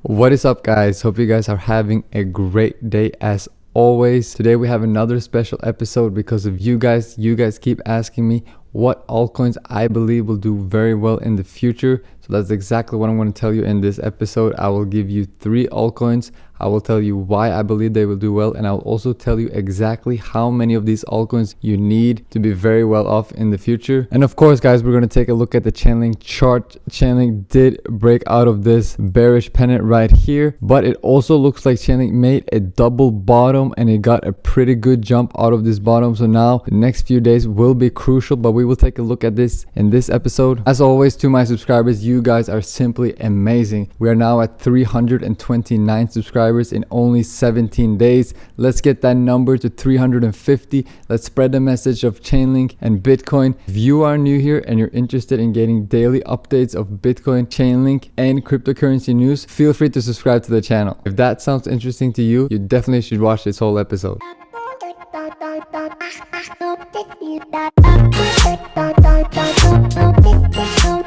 What is up, guys? Hope you guys are having a great day as always. Today we have another special episode because of you guys. You guys keep asking me what altcoins I believe will do very well in the future. So that's exactly what I'm going to tell you in this episode. I will give you 3 altcoins. I will tell you why I believe they will do well, and I'll also tell you exactly how many of these altcoins you need to be very well off in the future. And of course, guys, we're going to take a look at the Chainlink chart. Chainlink did break out of this bearish pennant right here, but it also looks like Chainlink made a double bottom and it got a pretty good jump out of this bottom. So now the next few days will be crucial, but we will take a look at this in this episode. As always, to my subscribers, you guys are simply amazing. We are now at 329 subscribers in only 17 days. Let's get that number to 350. Let's spread the message of Chainlink and Bitcoin. If you are new here and you're interested in getting daily updates of Bitcoin, Chainlink, and cryptocurrency news, feel free to subscribe to the channel. If that sounds interesting to you, you definitely should watch this whole episode.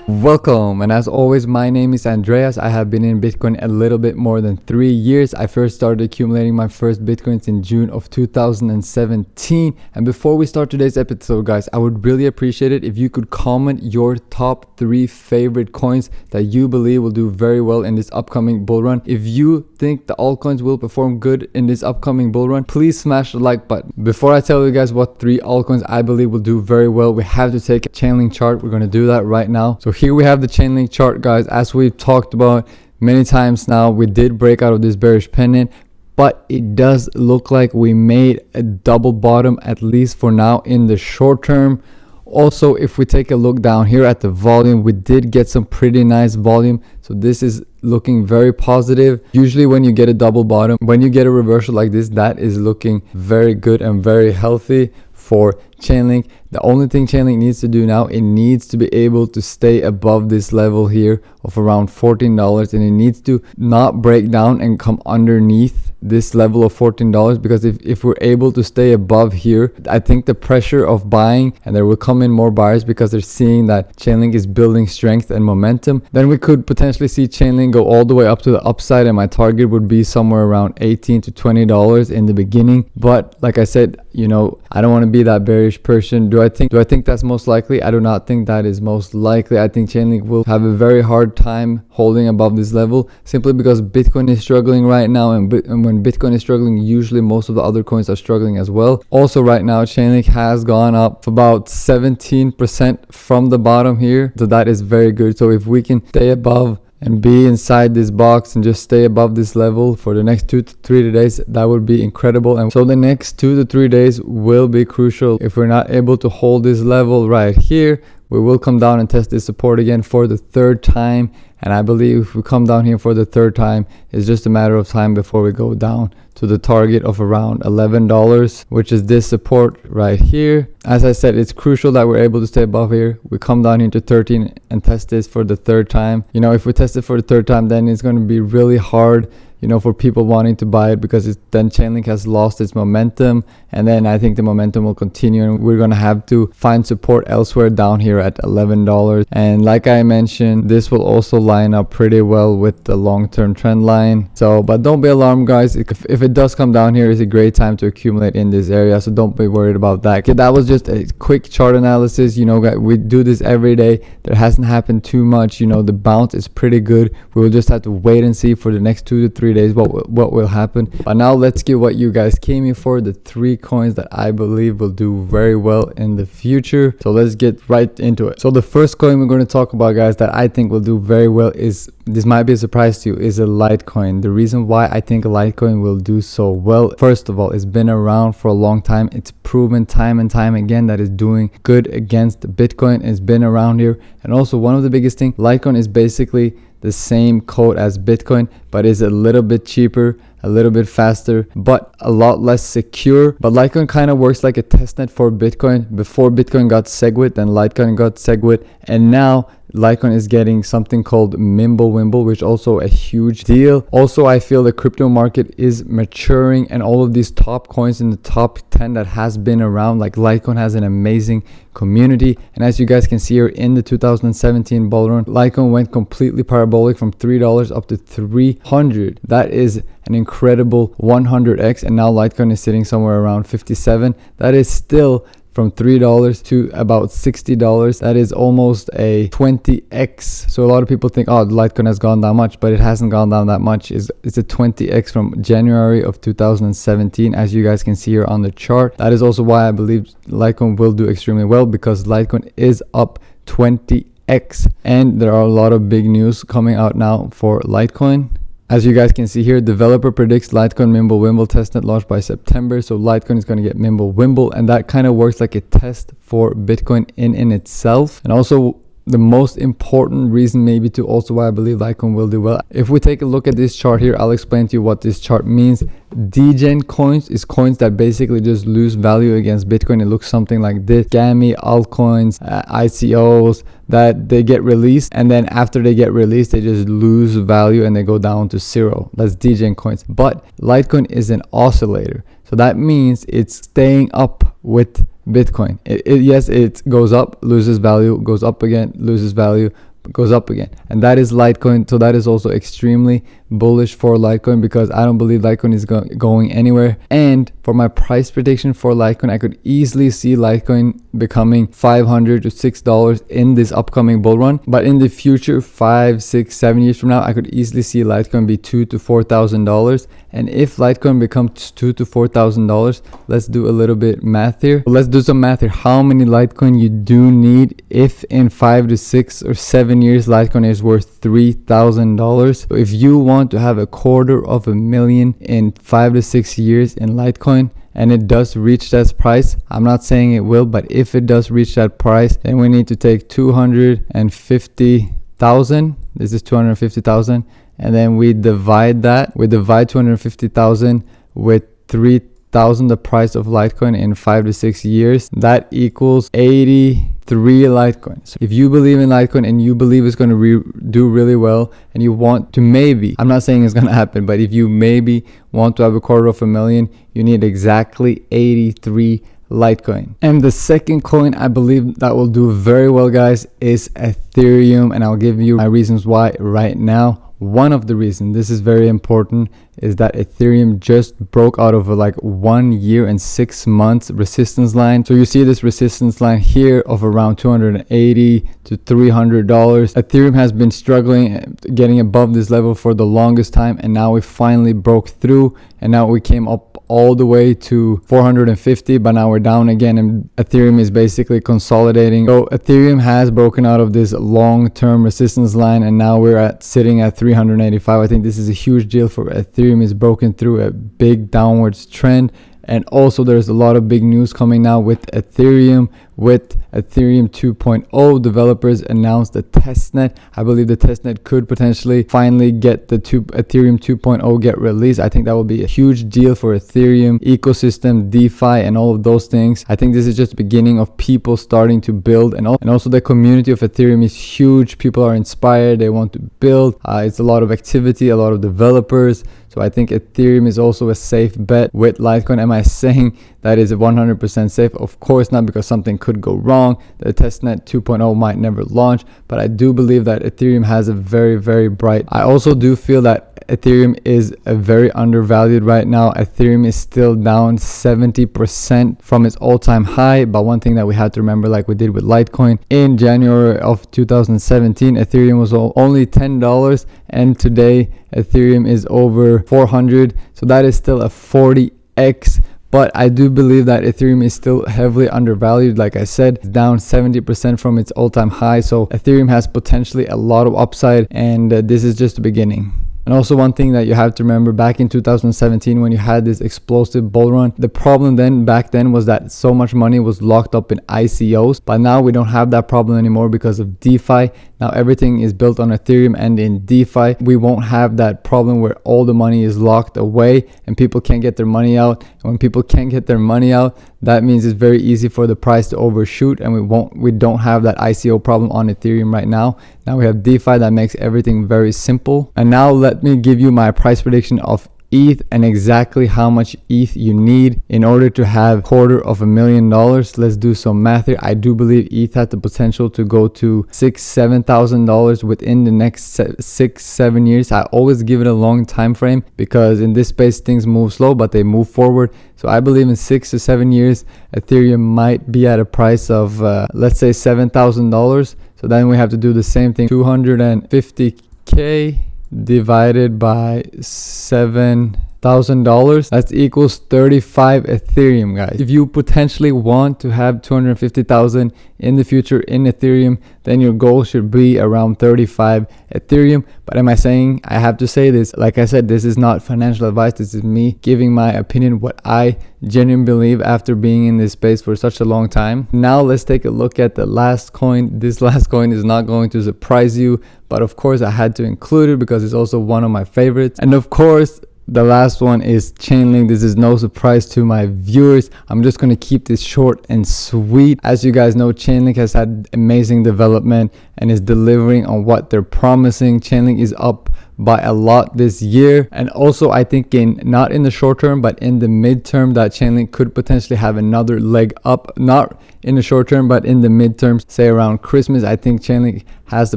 Welcome, and as always, my name is Andreas. I have been in Bitcoin a little bit more than 3 years. I first started accumulating my first Bitcoins in June of 2017. And before we start today's episode, guys, I would really appreciate it if you could comment your top 3 favorite coins that you believe will do very well in this upcoming bull run. If you think the altcoins will perform good in this upcoming bull run, please smash the like button. Before I tell you guys what 3 altcoins I believe will do very well, we have to take a Chainlink chart. We're going to do that right now. So here we have the Chainlink chart, guys. As we've talked about many times now, we did break out of this bearish pennant, but it does look like we made a double bottom, at least for now in the short term. Also, if we take a look down here at the volume, we did get some pretty nice volume. So this is looking very positive. Usually when you get a double bottom, when you get a reversal like this, that is looking very good and very healthy for Chainlink. The only thing Chainlink needs to do now, it needs to be able to stay above this level here of around $14, and it needs to not break down and come underneath this level of $14, because if we're able to stay above here, I think the pressure of buying, and there will come in more buyers because they're seeing that Chainlink is building strength and momentum, then we could potentially see Chainlink go all the way up to the upside, and my target would be somewhere around $18 to $20 in the beginning. But like I said, you know, I don't want to be that bearish person. Do I think that's most likely? I do not think that is most likely. I think Chainlink will have a very hard time holding above this level, simply because Bitcoin is struggling right now, and when Bitcoin is struggling, usually most of the other coins are struggling as well. Also right now, Chainlink has gone up about 17% from the bottom here, so that is very good. So if we can stay above and be inside this box and just stay above this level for the next 2 to 3 days, that would be incredible. And so the next 2 to 3 days will be crucial. If we're not able to hold this level right here, we will come down and test this support again for the 3rd time. And I believe if we come down here for the 3rd time, it's just a matter of time before we go down to the target of around $11, which is this support right here. As I said, it's crucial that we're able to stay above here. We come down into 13 and test this for the 3rd time. You know, if we test it for the 3rd time, then it's going to be really hard, you know, for people wanting to buy it, because then Chainlink has lost its momentum, and then I think the momentum will continue, and we're going to have to find support elsewhere down here at $11. And like I mentioned, this will also line up pretty well with the long-term trend line. So, but don't be alarmed, guys. If it does come down here, it's a great time to accumulate in this area, so don't be worried about that. Okay, that was just a quick chart analysis. You know, guys, we do this every day. There hasn't happened too much. You know, the bounce is pretty good. We will just have to wait and see for the next 2 to 3 days what will happen. But now let's get what you guys came here for, the 3 coins that I believe will do very well in the future. So let's get right into it. So the first coin we're going to talk about, guys, that I think will do very well is, this might be a surprise to you, is a Litecoin. The reason why I think a Litecoin will do so well, first of all, it's been around for a long time. It's proven time and time again that it's doing good against Bitcoin. It's been around here. And also, one of the biggest things, Litecoin is basically the same code as Bitcoin, but is a little bit cheaper, a little bit faster, but a lot less secure. But Litecoin kind of works like a testnet for Bitcoin. Before Bitcoin got SegWit, then Litecoin got SegWit, and now Litecoin is getting something called Wimble, which also a huge deal. Also, I feel the crypto market is maturing, and all of these top coins in the top 10 that has been around, like Litecoin has an amazing community. And as you guys can see here, in the 2017 bull run, Litecoin went completely parabolic from $3 up to $300. That is an incredible 100x, and now Litecoin is sitting somewhere around 57. That is still from $3 to about $60. That is almost a 20x. So a lot of people think, oh, Litecoin has gone down much, but it hasn't gone down that much. It's a 20x from January of 2017, as you guys can see here on the chart. That is also why I believe Litecoin will do extremely well, because Litecoin is up 20x. And there are a lot of big news coming out now for Litecoin. As you guys can see here, developer predicts Litecoin Wimble testnet launch by September. So Litecoin is going to get Wimble, and that kind of works like a test for Bitcoin in itself. And also, the most important reason maybe to also why I believe Litecoin will do well. If we take a look at this chart here, I'll explain to you what this chart means. Degen coins is coins that basically just lose value against Bitcoin. It looks something like this: Gammy, altcoins, ICOs that they get released, and then after they get released, they just lose value and they go down to zero. That's Degen coins. But Litecoin is an oscillator, so that means it's staying up with Bitcoin. Yes, it goes up, loses value, goes up again, loses value, goes up again, and that is Litecoin. So that is also extremely bullish for Litecoin, because I don't believe Litecoin is going anywhere. And for my price prediction for Litecoin, I could easily see Litecoin becoming $500 to $6 in this upcoming bull run. But in the future, 5, 6, 7 years from now, I could easily see Litecoin be $2,000 to $4,000. And if Litecoin becomes $2,000 to $4,000, let's do a little bit math here. Let's do some math here. How many Litecoin you do need if in 5 to 6 or 7 years Litecoin is worth $3,000? So if you want to have $250,000 in 5 to 6 years in Litecoin, and it does reach that price, I'm not saying it will, but if it does reach that price, then we need to take 250,000. This is 250,000, and then we divide 250,000 with 3,000, the price of Litecoin in 5 to 6 years. That equals 83 Litecoin. So if you believe in Litecoin and you believe it's going to do really well, and you want to maybe, I'm not saying it's going to happen, but if you maybe want to have $250,000, you need exactly 83 Litecoin. And the second coin I believe that will do very well, guys, is Ethereum, and I'll give you my reasons why right now. One of the reasons, this is very important, is that Ethereum just broke out of a 1 year and 6 months resistance line. So you see this resistance line here of around $280 to $300. Ethereum has been struggling getting above this level for the longest time, and now we finally broke through, and now we came up all the way to 450, but now we're down again, and Ethereum is basically consolidating. So Ethereum has broken out of this long-term resistance line, and now we're sitting at 385. I think this is a huge deal for Ethereum. Is broken through a big downwards trend. And also there's a lot of big news coming now with Ethereum. With Ethereum 2.0, developers announced the testnet. I believe the testnet could potentially finally get the Ethereum 2.0 get released. I think that will be a huge deal for Ethereum ecosystem, DeFi, and all of those things. I think this is just the beginning of people starting to build, and also the community of Ethereum is huge. People are inspired, they want to build. It's a lot of activity, a lot of developers. So I think Ethereum is also a safe bet with Litecoin. Am I saying that is 100% safe? Of course not, because something could go wrong. The testnet 2.0 might never launch, but I do believe that Ethereum has a very, very bright. I also do feel that Ethereum is very undervalued right now. Ethereum is still down 70% from its all-time high. But one thing that we had to remember, like we did with Litecoin, in January of 2017, Ethereum was only $10, and today Ethereum is over 400. So that is still a 40x. But I do believe that Ethereum is still heavily undervalued. Like I said, it's down 70% from its all-time high. So Ethereum has potentially a lot of upside, and this is just the beginning. And also one thing that you have to remember, back in 2017 when you had this explosive bull run, the problem back then was that so much money was locked up in ICOs. But now we don't have that problem anymore because of DeFi. Now everything is built on Ethereum, and in DeFi, we won't have that problem where all the money is locked away and people can't get their money out. And when people can't get their money out, that means it's very easy for the price to overshoot, and we don't have that ICO problem on Ethereum right now. Now we have DeFi that makes everything very simple. And now let me give you my price prediction of ETH and exactly how much ETH you need in order to have $250,000. Let's do some math here. I do believe ETH has the potential to go to $6,000-$7,000 within the next 6-7 years. I always give it a long time frame because in this space things move slow, but they move forward. So I believe in 6 to 7 years, Ethereum might be at a price of let's say $7,000. So then we have to do the same thing, 250K divided by $7,000, that equals 35 Ethereum, guys. If you potentially want to have 250,000 in the future in Ethereum, then your goal should be around 35 Ethereum. But am I saying, I have to say this, like I said, this is not financial advice. This is me giving my opinion, what I genuinely believe after being in this space for such a long time. Now let's take a look at the last coin. This last coin is not going to surprise you, but of course I had to include it because it's also one of my favorites. And of course, the last one is Chainlink. This is no surprise to my viewers. I'm just going to keep this short and sweet. As you guys know, Chainlink has had amazing development and is delivering on what they're promising. Chainlink is up by a lot this year, and also I think not in the short term but in the midterm that Chainlink could potentially have another leg up. Not in the short term but in the midterm, say around Christmas, I think Chainlink has the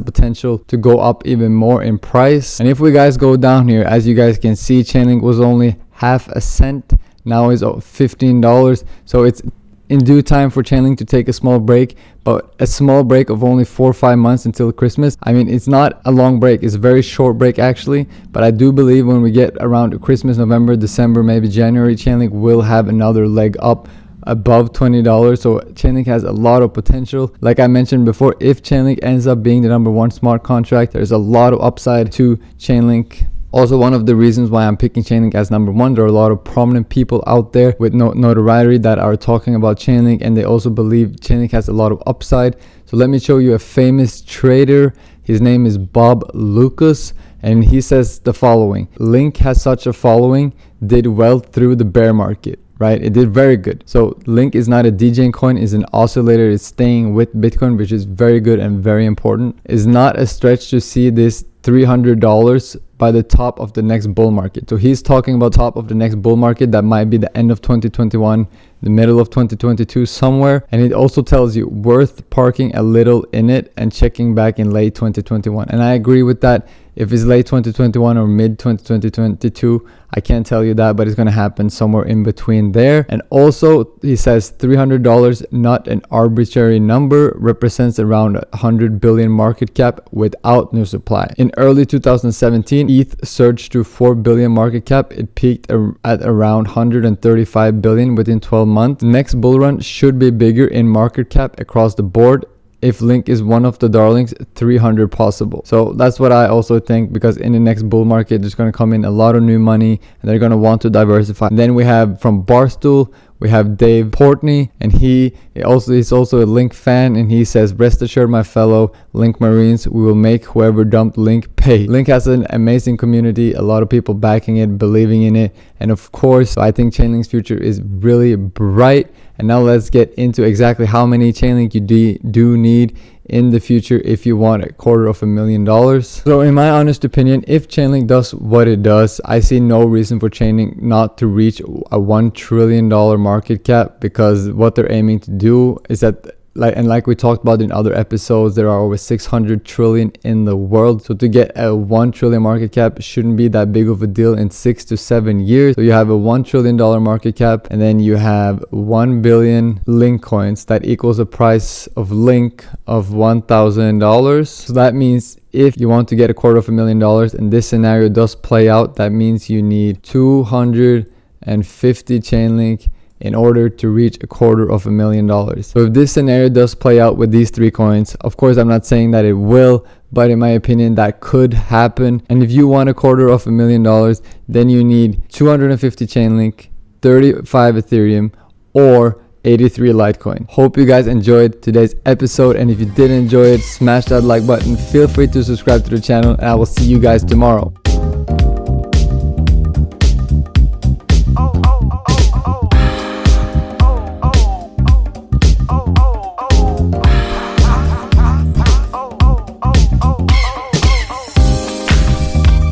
potential to go up even more in price. And if we guys go down here, as you guys can see, Chainlink was only half a cent, now is $15. So it's in due time for Chainlink to take a small break, but a small break of only 4 or 5 months until Christmas. I mean, it's not a long break, it's a very short break actually, but I do believe when we get around Christmas, November, December, maybe January, Chainlink will have another leg up above $20. So Chainlink has a lot of potential. Like I mentioned before, if Chainlink ends up being the #1 smart contract, there's a lot of upside to Chainlink. Also, one of the reasons why I'm picking Chainlink as #1, there are a lot of prominent people out there with notoriety that are talking about Chainlink, and they also believe Chainlink has a lot of upside. So let me show you a famous trader. His name is Bob Lucas, and he says the following: Link has such a following, did well through the bear market. Right, it did very good. So Link is not a DJing coin, is an oscillator. It's staying with Bitcoin, which is very good and very important. It's not a stretch to see this $300 by the top of the next bull market. So he's talking about top of the next bull market that might be the end of 2021, the middle of 2022 somewhere. And it also tells you worth parking a little in it and checking back in late 2021. And I agree with that. If it's late 2021 or mid 2022, I can't tell you that, but it's going to happen somewhere in between there. And also he says $300, not an arbitrary number, represents around 100 billion market cap without new supply. In early 2017, ETH surged to 4 billion market cap. It peaked at around 135 billion within 12 months. The next bull run should be bigger in market cap across the board. If Link is one of the darlings, 300 possible. So that's what I also think, because in the next bull market, there's going to come in a lot of new money and they're going to want to diversify. And then we have from Barstool, we have Dave Portnoy, and he's also a Link fan, and he says, rest assured, my fellow Link Marines, we will make whoever dumped Link pay. Link has an amazing community, a lot of people backing it, believing in it, and of course, I think Chainlink's future is really bright. And now let's get into exactly how many Chainlink you do need in the future if you want $250,000. So in my honest opinion, if Chainlink does what it does, I see no reason for Chainlink not to reach a $1 trillion market cap, because what they're aiming to do is that, like we talked about in other episodes, there are over 600 trillion in the world. So to get a 1 trillion market cap shouldn't be that big of a deal in 6 to 7 years. So you have a $1 trillion market cap, and then you have 1 billion Link coins. That equals a price of Link of $1,000. So that means if you want to get $250,000 and this scenario does play out, that means you need 250 Chainlink in order to reach $250,000. So if this scenario does play out with these three coins, of course I'm not saying that it will, but in my opinion that could happen. And if you want $250,000, then you need 250 Chainlink, 35 Ethereum, or 83 Litecoin. Hope you guys enjoyed today's episode, and if you did enjoy it, smash that like button. Feel free to subscribe to the channel, and I will see you guys tomorrow.